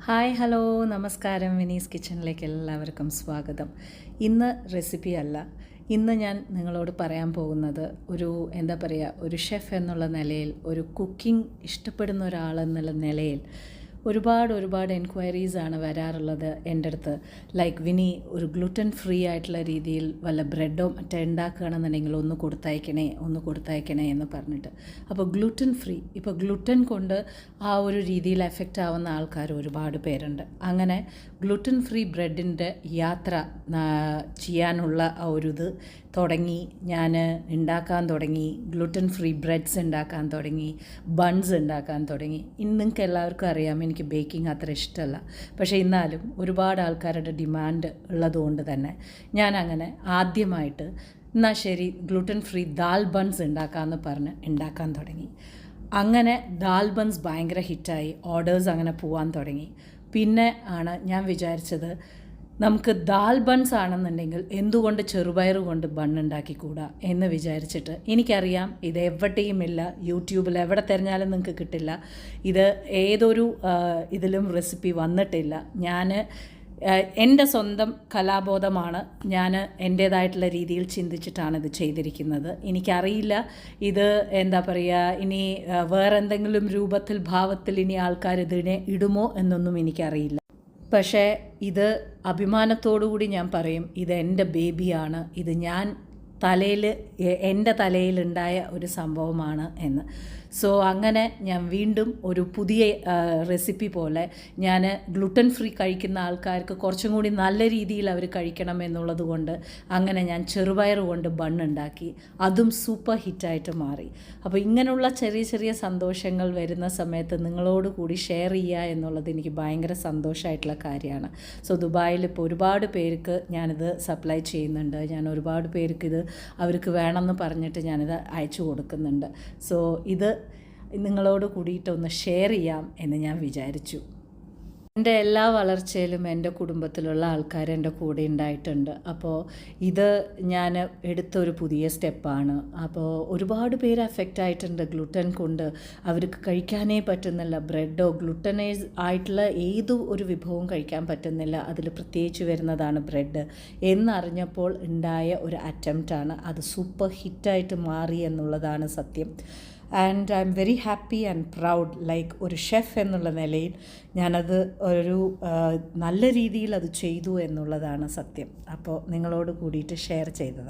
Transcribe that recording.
Hi hello നമസ്കാരം. വിനീസ് കിച്ചണിലേക്ക് എല്ലാവർക്കും സ്വാഗതം. ഇന്ന് റെസിപ്പി അല്ല, ഇന്ന് ഞാൻ നിങ്ങളോട് പറയാൻ പോകുന്നത് ഒരു ഷെഫ് എന്നുള്ള നിലയിൽ, ഒരു കുക്കിംഗ് ഇഷ്ടപ്പെടുന്ന ഒരാളെന്നുള്ള നിലയിൽ ഒരുപാട് എൻക്വയറീസാണ് വരാറുള്ളത് എൻ്റെ അടുത്ത്. ലൈക്ക് വിനി ഒരു ഗ്ലൂട്ടൻ ഫ്രീ ആയിട്ടുള്ള രീതിയിൽ വല്ല ബ്രെഡോ മറ്റേ ഉണ്ടാക്കുകയാണെന്നുണ്ടെങ്കിൽ ഒന്ന് കൊടുത്തയക്കണേ എന്ന് പറഞ്ഞിട്ട്. അപ്പോൾ ഗ്ലൂട്ടൻ ഫ്രീ, ഇപ്പോൾ ഗ്ലൂട്ടൻ കൊണ്ട് ആ ഒരു രീതിയിൽ എഫക്റ്റ് ആവുന്ന ആൾക്കാർ ഒരുപാട് പേരുണ്ട്. അങ്ങനെ ഗ്ലൂട്ടൻ ഫ്രീ ബ്രെഡിൻ്റെ യാത്ര ചെയ്യാനുള്ള ആ ഒരു ഇത് തുടങ്ങി. ഞാൻ ഉണ്ടാക്കാൻ തുടങ്ങി, ഗ്ലൂട്ടൻ ഫ്രീ ബ്രെഡ്സ് ഉണ്ടാക്കാൻ തുടങ്ങി, ബൺസ് ഉണ്ടാക്കാൻ തുടങ്ങി. ഇന്ന് നിങ്ങൾക്ക് എല്ലാവർക്കും അറിയാം എനിക്ക് ബേക്കിംഗ് അത്ര ഇഷ്ടമല്ല, പക്ഷേ എന്നാലും ഒരുപാട് ആൾക്കാരുടെ ഡിമാൻഡ് ഉള്ളതുകൊണ്ട് തന്നെ ഞാൻ അങ്ങനെ ആദ്യമായിട്ട് എന്നാൽ ശരി ഗ്ലൂട്ടൻ ഫ്രീ ദാൽ ബൺസ് ഉണ്ടാക്കാമെന്ന് പറഞ്ഞ് ഉണ്ടാക്കാൻ തുടങ്ങി. അങ്ങനെ ദാൽ ബൺസ് ഭയങ്കര ഹിറ്റായി, ഓർഡേഴ്സ് അങ്ങനെ പോകാൻ തുടങ്ങി. പിന്നെ ആണ് ഞാൻ വിചാരിച്ചത് നമുക്ക് ദാൽ ബൺസ് ആണെന്നുണ്ടെങ്കിൽ എന്തുകൊണ്ട് ചെറുപയർ കൊണ്ട് ബൺ ഉണ്ടാക്കിക്കൂടാ എന്ന് വിചാരിച്ചിട്ട്. എനിക്കറിയാം ഇത് എവിടെയും ഇല്ല, യൂട്യൂബിൽ എവിടെ തിരഞ്ഞാലും നിങ്ങൾക്ക് കിട്ടില്ല, ഇത് ഏതൊരു ഇതിലും റെസിപ്പി വന്നിട്ടില്ല. ഞാൻ എൻ്റെ സ്വന്തം കലാബോധമാണ്, ഞാൻ എൻ്റേതായിട്ടുള്ള രീതിയിൽ ചിന്തിച്ചിട്ടാണ് ഇത് ചെയ്തിരിക്കുന്നത്. എനിക്കറിയില്ല ഇത് ഇനി വേറെന്തെങ്കിലും രൂപത്തിൽ ഭാവത്തിൽ ഇനി ആൾക്കാർ ഇതിനെ ഇടുമോ എന്നൊന്നും എനിക്കറിയില്ല. പക്ഷേ ഇത് അഭിമാനത്തോടുകൂടി ഞാൻ പറയും, ഇത് എൻ്റെ ബേബിയാണ്, ഇത് എൻ്റെ തലയിലുണ്ടായ ഒരു സംഭവമാണ് എന്ന്. സോ അങ്ങനെ ഞാൻ വീണ്ടും ഒരു പുതിയ റെസിപ്പി പോലെ ഞാൻ ഗ്ലൂട്ടൻ ഫ്രീ കഴിക്കുന്ന ആൾക്കാർക്ക് കുറച്ചും കൂടി നല്ല രീതിയിൽ അവർ കഴിക്കണം എന്നുള്ളത് കൊണ്ട് അങ്ങനെ ഞാൻ ചെറുപയർ കൊണ്ട് ബൺ ഉണ്ടാക്കി. അതും സൂപ്പർ ഹിറ്റായിട്ട് മാറി. അപ്പോൾ ഇങ്ങനെയുള്ള ചെറിയ സന്തോഷങ്ങൾ വരുന്ന സമയത്ത് നിങ്ങളോട് കൂടി ഷെയർ ചെയ്യുക എന്നുള്ളത് എനിക്ക് ഭയങ്കര സന്തോഷമായിട്ടുള്ള കാര്യമാണ്. സോ ദുബായിൽ ഇപ്പോൾ ഒരുപാട് പേർക്ക് ഞാനിത് സപ്ലൈ ചെയ്യുന്നുണ്ട്. ഞാൻ ഒരുപാട് പേർക്ക് ഇത് അവർക്ക് വേണമെന്ന് പറഞ്ഞിട്ട് ഞാനിത് അയച്ചു കൊടുക്കുന്നുണ്ട്. സോ ഇത് നിങ്ങളോട് കൂടിയിട്ടൊന്ന് ഷെയർ ചെയ്യാം എന്ന് ഞാൻ വിചാരിച്ചു. എൻ്റെ എല്ലാ വളർച്ചയിലും എൻ്റെ കുടുംബത്തിലുള്ള ആൾക്കാർ എൻ്റെ കൂടെ ഉണ്ടായിട്ടുണ്ട്. അപ്പോൾ ഇത് ഞാൻ എടുത്തൊരു പുതിയ സ്റ്റെപ്പാണ്. അപ്പോൾ ഒരുപാട് പേര് എഫക്റ്റ് ആയിട്ടുണ്ട് ഗ്ലൂട്ടൻ കൊണ്ട്. അവർക്ക് കഴിക്കാനേ പറ്റുന്നില്ല, ബ്രെഡോ ഗ്ലൂട്ടനൈസ് ആയിട്ടുള്ള ഏതു ഒരു വിഭവവും കഴിക്കാൻ പറ്റുന്നില്ല, അതിൽ പ്രത്യേകിച്ച് വരുന്നതാണ് ബ്രെഡ് എന്നറിഞ്ഞപ്പോൾ ഉണ്ടായ ഒരു അറ്റംപ്റ്റാണ്. അത് സൂപ്പർ ഹിറ്റായിട്ട് മാറി എന്നുള്ളതാണ് സത്യം. And I am very happy and proud, like ഒരു ഷെഫ് എന്നുള്ള നിലയിൽ ഞാനത് ഒരു നല്ല രീതിയിൽ അത് ചെയ്തു എന്നുള്ളതാണ് സത്യം. അപ്പോൾ നിങ്ങളോട് കൂടിയിട്ട് ഷെയർ ചെയ്തതാണ്.